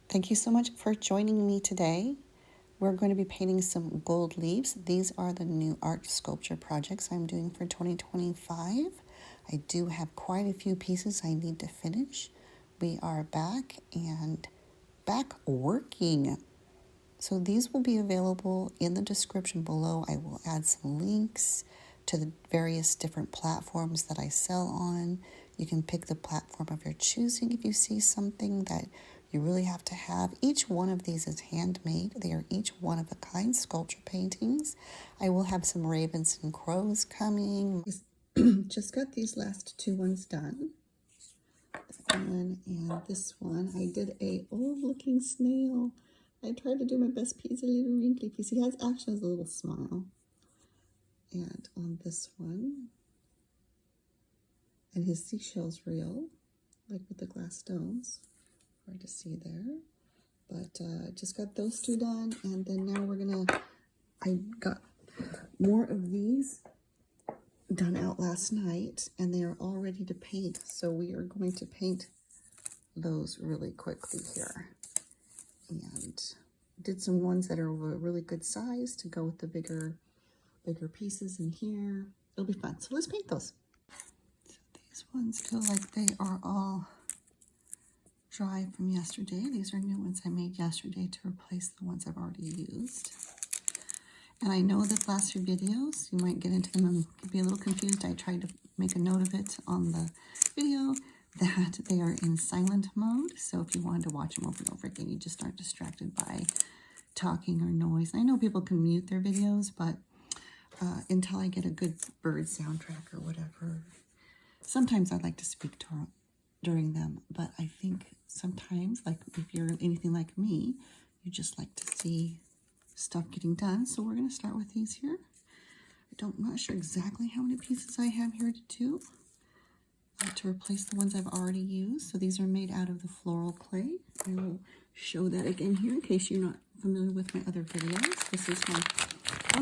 Thank you so much for joining me today. We're going to be painting some gold leaves. These are the new art sculpture projects I'm doing for 2025. I do have quite a few pieces I need to finish. We are back working. So these will be available in the description below. I will add some links to the various different platforms that I sell on. You can pick the platform of your choosing if you see something that you really have to have. Each one of these is handmade. They are each one of a kind sculpture paintings. I will have some ravens and crows coming. Just got these last two ones done. That one and this one. I did a old looking snail. I tried to do my best piece, a little wrinkly piece. He actually has a little smile. And on this one, and his seashell's real, like with the glass stones. Hard to see there. But just got those two done, and then now I got more of these done out last night, and they are all ready to paint. So we are going to paint those really quickly here. And did some ones that are a really good size to go with the bigger pieces in here. It'll be fun. So let's paint those. So these ones feel like they are all dry from yesterday. These are new ones I made yesterday to replace the ones I've already used. And I know that last few videos, you might get into them and be a little confused. I tried to make a note of it on the video that they are in silent mode. So if you wanted to watch them over and over again, you just aren't distracted by talking or noise. I know people can mute their videos, but until I get a good bird soundtrack or whatever, sometimes I like to speak during them. But I think sometimes, like if you're anything like me, you just like to see stuff getting done. So we're going to start with these here. I'm not sure exactly how many pieces I have here to do to replace the ones I've already used. So these are made out of the floral clay. I will show that again here in case you're not familiar with my other videos. This is one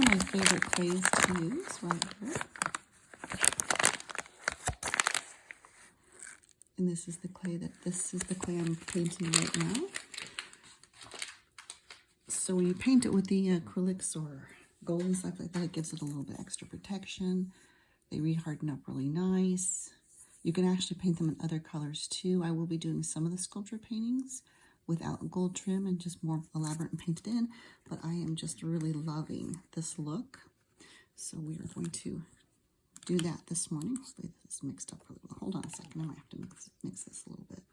of my favorite clays to use right here. And this is the clay I'm painting right now. So when you paint it with the acrylics or gold and stuff like that, it gives it a little bit extra protection. They reharden up really nice. You can actually paint them in other colors too. I will be doing some of the sculpture paintings without gold trim and just more elaborate and painted in, but I am just really loving this look. So we are going to do that this morning. Hopefully this is mixed up really well. Hold on a second, I might have to mix this a little bit.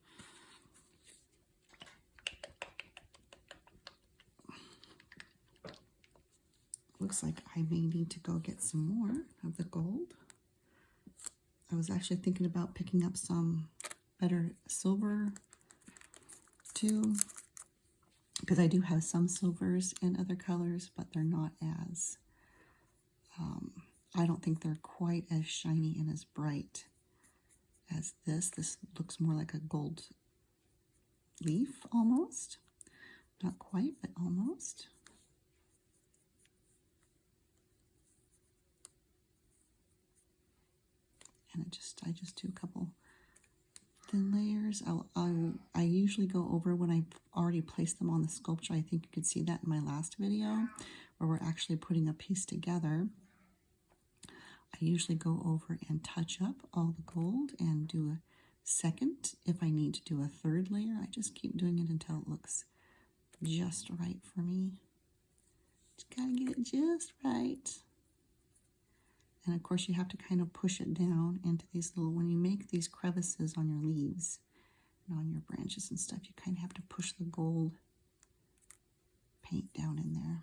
Looks like I may need to go get some more of the gold. I was actually thinking about picking up some better silver too, because I do have some silvers in other colors, but they're not as, I don't think they're quite as shiny and as bright as this. This looks more like a gold leaf almost. Not quite, but almost. And I just do a couple thin layers. I usually go over when I've already placed them on the sculpture. I think you could see that in my last video where we're actually putting a piece together. I usually go over and touch up all the gold and do a second. If I need to do a third layer, I just keep doing it until it looks just right for me. Just gotta get it just right. And of course you have to kind of push it down into these little, when you make these crevices on your leaves and on your branches and stuff, you kind of have to push the gold paint down in there.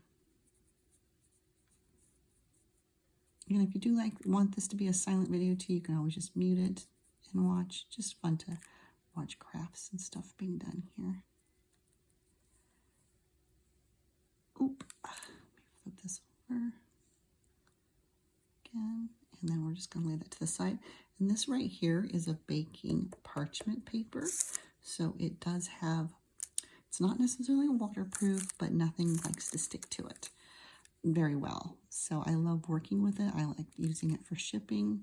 And if you do want this to be a silent video too, you can always just mute it and watch. Just fun to watch crafts and stuff being done here. Oop, let me flip this over again, and then we're just going to lay that to the side. And this right here is a baking parchment paper, so it does have, it's not necessarily waterproof, but nothing likes to stick to it very well. So I love working with it. I like using it for shipping,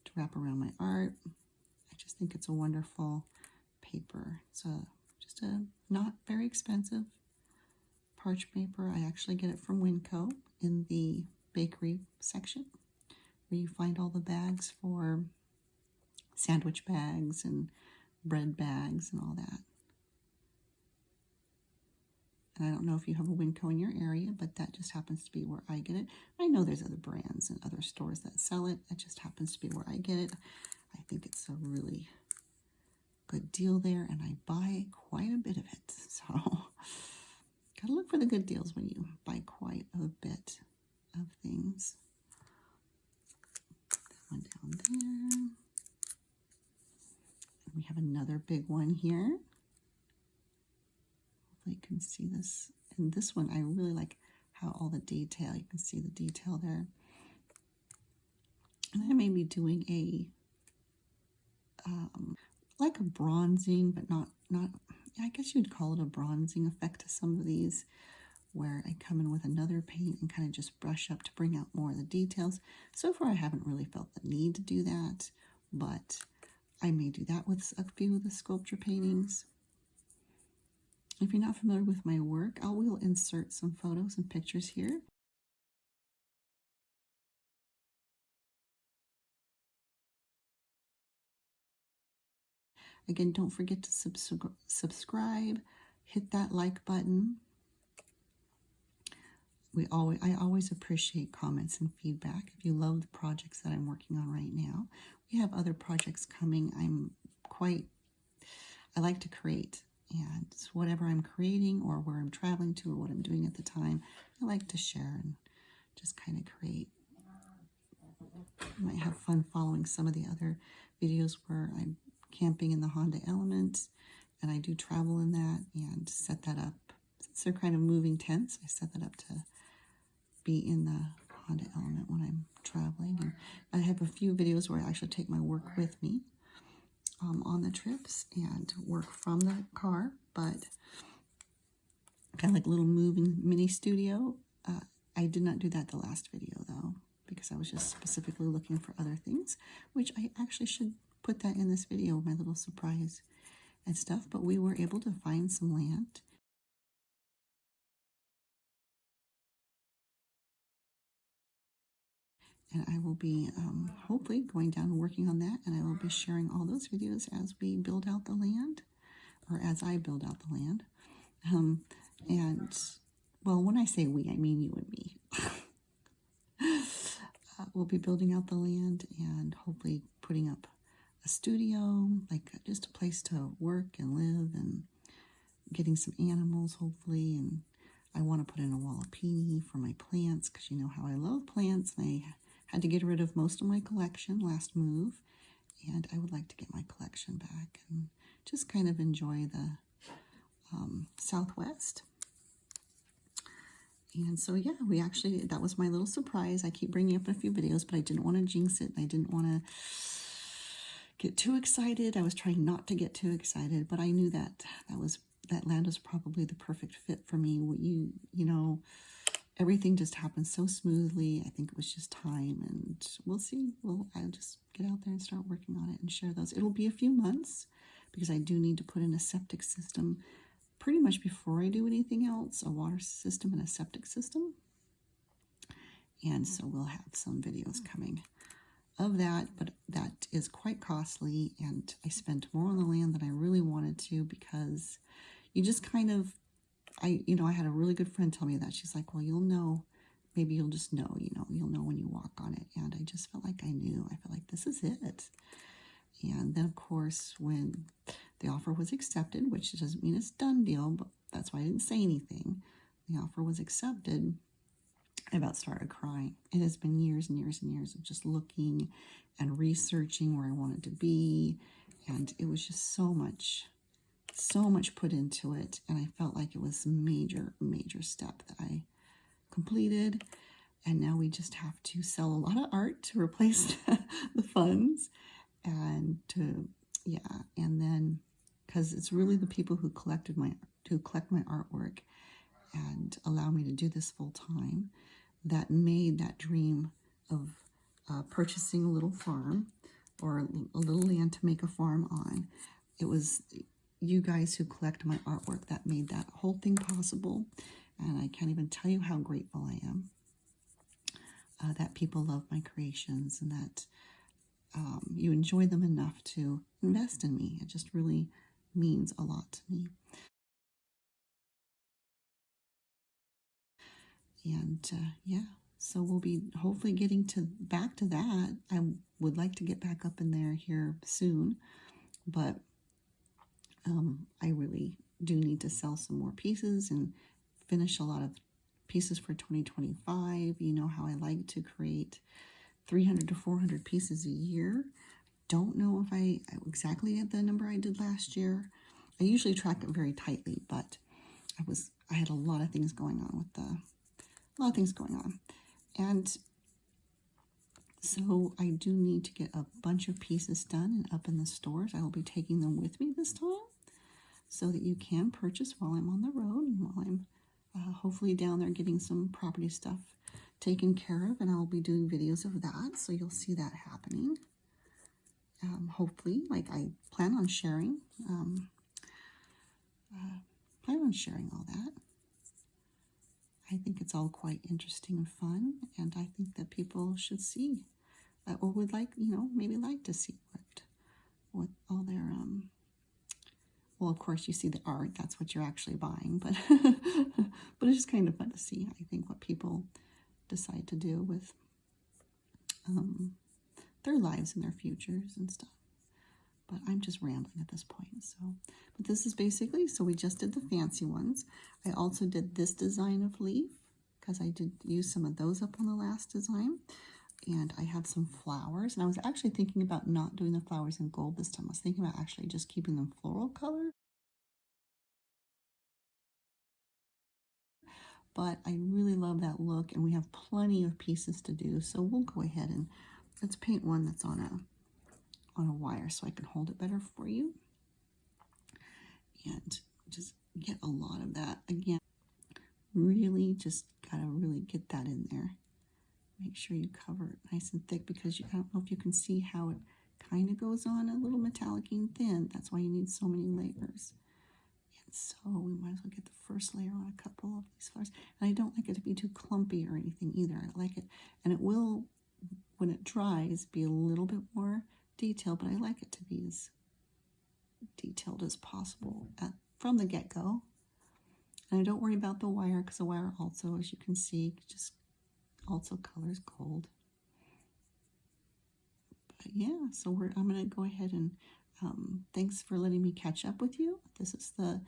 to wrap around my art. I just think it's a wonderful paper. It's Just a not very expensive parchment paper. I actually get it from Winco in the bakery section, where you find all the bags for sandwich bags and bread bags and all that. And I don't know if you have a Winco in your area, but that just happens to be where I get it. I know there's other brands and other stores that sell it. That just happens to be where I get it. I think it's a really good deal there, and I buy quite a bit of it. So gotta look for the good deals when you buy quite a bit of things. That one down there. And we have another big one here. You can see this, and this one I really like how all the detail, you can see the detail there. And I may be doing a like a bronzing, but not I guess you'd call it a bronzing effect to some of these, where I come in with another paint and kind of just brush up to bring out more of the details. So far I haven't really felt the need to do that, but I may do that with a few of the sculpture paintings. If you're not familiar with my work, I will insert some photos and pictures here. Again, don't forget to subscribe, hit that like button. I always appreciate comments and feedback. If you love the projects that I'm working on right now, we have other projects coming. I like to create. And so whatever I'm creating or where I'm traveling to or what I'm doing at the time, I like to share and just kind of create. I might have fun following some of the other videos where I'm camping in the Honda Element, and I do travel in that and set that up. Since they're kind of moving tents, I set that up to be in the Honda Element when I'm traveling. And I have a few videos where I actually take my work with me on the trips and work from the car, but kind of like a little moving mini studio. I did not do that the last video though, because I was just specifically looking for other things, which I actually should put that in this video, my little surprise and stuff. But we were able to find some land. And I will be hopefully going down and working on that, and I will be sharing all those videos as we build out the land, or as I build out the land. And, well, when I say we, I mean you and me. We'll be building out the land and hopefully putting up a studio, like just a place to work and live, and getting some animals, hopefully. And I want to put in a walipini for my plants, because you know how I love plants, and I had to get rid of most of my collection last move, and I would like to get my collection back and just kind of enjoy the Southwest. And so yeah, that was my little surprise. I keep bringing up a few videos, but I didn't want to jinx it. I didn't want to get too excited. I was trying not to get too excited, but I knew that land was probably the perfect fit for me. You know, everything just happened so smoothly. I think it was just time, and we'll see. I'll just get out there and start working on it and share those. It'll be a few months, because I do need to put in a septic system pretty much before I do anything else, a water system and a septic system. And so we'll have some videos coming of that, but that is quite costly, and I spent more on the land than I really wanted to, because you just kind of, I had a really good friend tell me that. She's like, well, you'll know, maybe you'll just know, you'll know when you walk on it. And I just felt like I knew. I felt like this is it. And then, of course, when the offer was accepted, which doesn't mean it's done deal, but that's why I didn't say anything. The offer was accepted. I about started crying. It has been years and years and years of just looking and researching where I wanted to be. And it was just so much put into it. And I felt like it was a major, major step that I completed. And now we just have to sell a lot of art to replace the funds. And and then, because it's really the people who collect my artwork and allow me to do this full time that made that dream of purchasing a little farm or a little land to make a farm on. It was you guys who collect my artwork that made that whole thing possible. And I can't even tell you how grateful I am that people love my creations and that you enjoy them enough to invest in me. It just really means a lot to me. And yeah, so we'll be hopefully getting back to that. I would like to get back up in there here soon, but I really do need to sell some more pieces and finish a lot of pieces for 2025. You know how I like to create 300 to 400 pieces a year. Don't know if I exactly at the number I did last year. I usually track it very tightly, but I had a lot of things going on and so I do need to get a bunch of pieces done and up in the stores. I will be taking them with me this time so that you can purchase while I'm on the road and while I'm hopefully down there getting some property stuff taken care of, and I'll be doing videos of that, so you'll see that happening. Hopefully, like I plan on sharing all that. I think it's all quite interesting and fun, and I think that people should see that, or would like, maybe like to see what all their well, of course you see the art, that's what you're actually buying, but but it's just kind of fun to see, I think, what people decide to do with their lives and their futures and stuff. But I'm just rambling at this point. So, but this is basically, so we just did the fancy ones. I also did this design of leaf because I did use some of those up on the last design. And I had some flowers, and I was actually thinking about not doing the flowers in gold this time. I was thinking about actually just keeping them floral color. But I really love that look, and we have plenty of pieces to do. So we'll go ahead and let's paint one that's on a wire so I can hold it better for you. And just get a lot of that. Again, really just gotta really get that in there. Make sure you cover it nice and thick, because I don't know if you can see how it kind of goes on a little metallic and thin. That's why you need so many layers. And so we might as well get the first layer on a couple of these flowers. And I don't like it to be too clumpy or anything either. I like it, and it will, when it dries, be a little bit more detailed, but I like it to be as detailed as possible from the get-go. And I don't worry about the wire, because the wire also, as you can see, just also colors gold. But yeah, so I'm going to go ahead and thanks for letting me catch up with you. This is the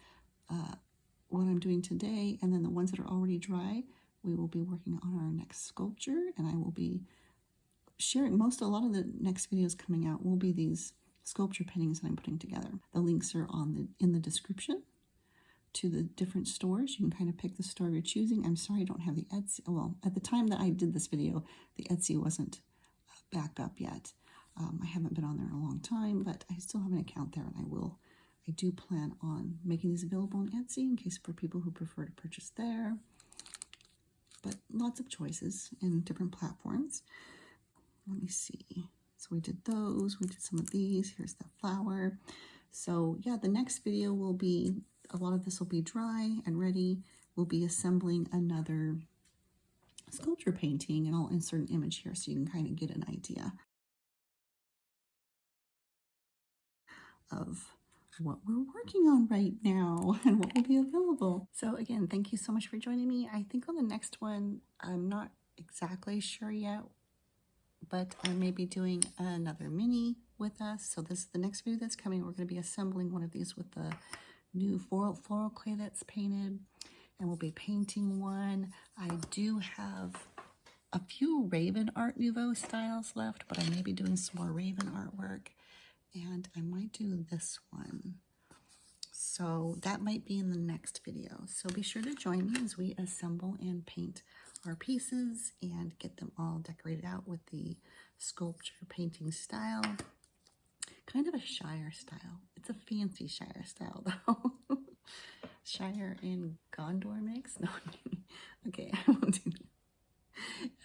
what I'm doing today, and then the ones that are already dry, we will be working on our next sculpture, and I will be sharing a lot of the next videos coming out will be these sculpture paintings that I'm putting together. The links are in the description to the different stores. You can kind of pick the store you're choosing. I'm sorry I don't have the Etsy. Well, at the time that I did this video, the Etsy wasn't back up yet. I haven't been on there in a long time, but I still have an account there, and I do plan on making these available on Etsy in case for people who prefer to purchase there. But lots of choices in different platforms. Let me see. So we did those. We did some of these. Here's the flower. So yeah, the next video will be, a lot of this will be dry and ready. We'll be assembling another sculpture painting, and I'll insert an image here so you can kind of get an idea of what we're working on right now and what will be available. So again, thank you so much for joining me. I think on the next one, I'm not exactly sure yet, but I may be doing another mini with us. So this is the next video that's coming. We're going to be assembling one of these with the new floral clay that's painted, and we'll be painting one. I do have a few Raven Art Nouveau styles left, but I may be doing some more Raven artwork, and I might do this one. So that might be in the next video. So be sure to join me as we assemble and paint our pieces and get them all decorated out with the sculpture painting style. Kind of a Shire style. It's a fancy Shire style though. Shire and Gondor mix? No, okay, I won't do that.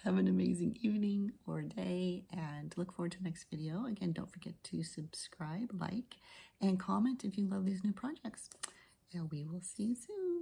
Have an amazing evening or day, and look forward to the next video. Again, don't forget to subscribe, like, and comment if you love these new projects. And we will see you soon.